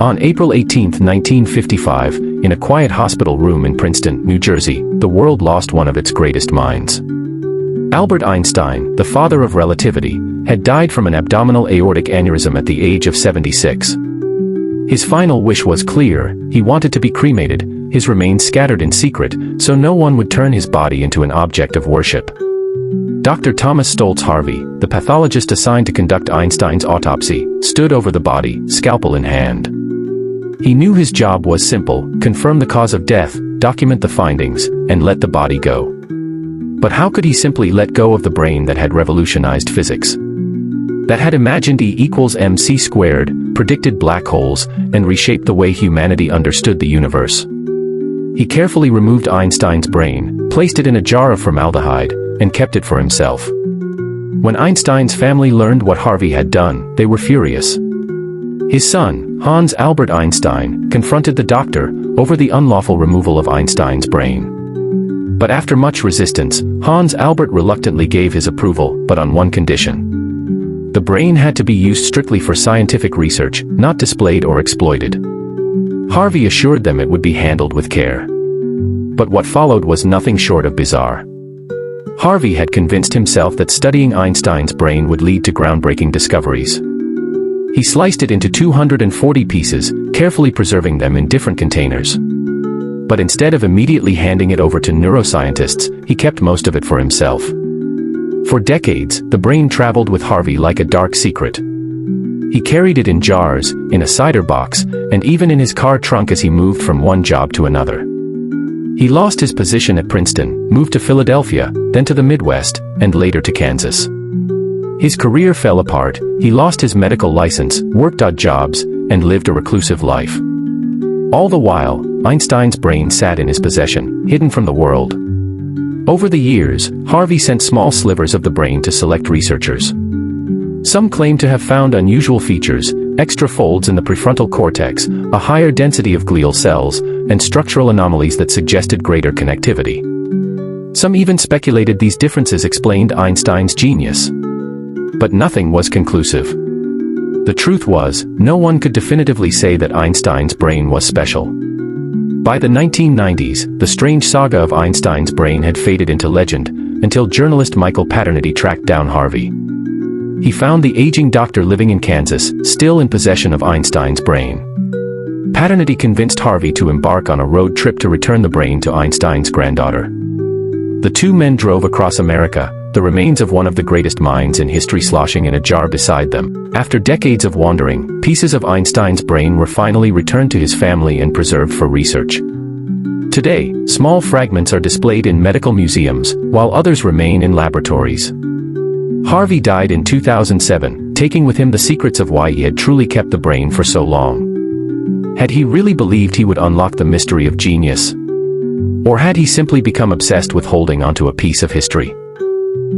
On April 18, 1955, in a quiet hospital room in Princeton, New Jersey, the world lost one of its greatest minds. Albert Einstein, the father of relativity, had died from an abdominal aortic aneurysm at the age of 76. His final wish was clear: he wanted to be cremated, his remains scattered in secret, so no one would turn his body into an object of worship. Dr. Thomas Stoltz Harvey, the pathologist assigned to conduct Einstein's autopsy, stood over the body, scalpel in hand. He knew his job was simple: confirm the cause of death, document the findings, and let the body go. But how could he simply let go of the brain that had revolutionized physics? That had imagined E=mc², predicted black holes, and reshaped the way humanity understood the universe. He carefully removed Einstein's brain, placed it in a jar of formaldehyde, and kept it for himself. When Einstein's family learned what Harvey had done, they were furious. His son, Hans Albert Einstein, confronted the doctor over the unlawful removal of Einstein's brain. But after much resistance, Hans Albert reluctantly gave his approval, but on one condition. The brain had to be used strictly for scientific research, not displayed or exploited. Harvey assured them it would be handled with care. But what followed was nothing short of bizarre. Harvey had convinced himself that studying Einstein's brain would lead to groundbreaking discoveries. He sliced it into 240 pieces, carefully preserving them in different containers. But instead of immediately handing it over to neuroscientists, he kept most of it for himself. For decades, the brain traveled with Harvey like a dark secret. He carried it in jars, in a cider box, and even in his car trunk as he moved from one job to another. He lost his position at Princeton, moved to Philadelphia, then to the Midwest, and later to Kansas. His career fell apart, he lost his medical license, worked odd jobs, and lived a reclusive life. All the while, Einstein's brain sat in his possession, hidden from the world. Over the years, Harvey sent small slivers of the brain to select researchers. Some claim to have found unusual features, extra folds in the prefrontal cortex, a higher density of glial cells, and structural anomalies that suggested greater connectivity. Some even speculated these differences explained Einstein's genius. But nothing was conclusive. The truth was, no one could definitively say that Einstein's brain was special. By the 1990s, the strange saga of Einstein's brain had faded into legend, until journalist Michael Paternity tracked down Harvey. He found the aging doctor living in Kansas, still in possession of Einstein's brain. Paternity convinced Harvey to embark on a road trip to return the brain to Einstein's granddaughter. The two men drove across America, the remains of one of the greatest minds in history sloshing in a jar beside them. After decades of wandering, pieces of Einstein's brain were finally returned to his family and preserved for research. Today, small fragments are displayed in medical museums, while others remain in laboratories. Harvey died in 2007, taking with him the secrets of why he had truly kept the brain for so long. Had he really believed he would unlock the mystery of genius? Or had he simply become obsessed with holding onto a piece of history?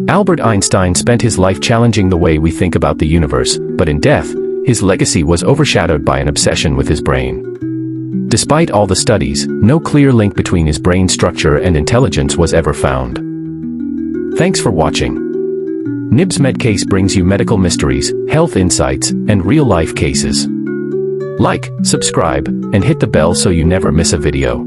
Albert Einstein spent his life challenging the way we think about the universe, but in death, his legacy was overshadowed by an obsession with his brain. Despite all the studies, no clear link between his brain structure and intelligence was ever found. Thanks for watching. Nibs Medcase brings you medical mysteries, health insights, and real-life cases. Like, subscribe, and hit the bell so you never miss a video.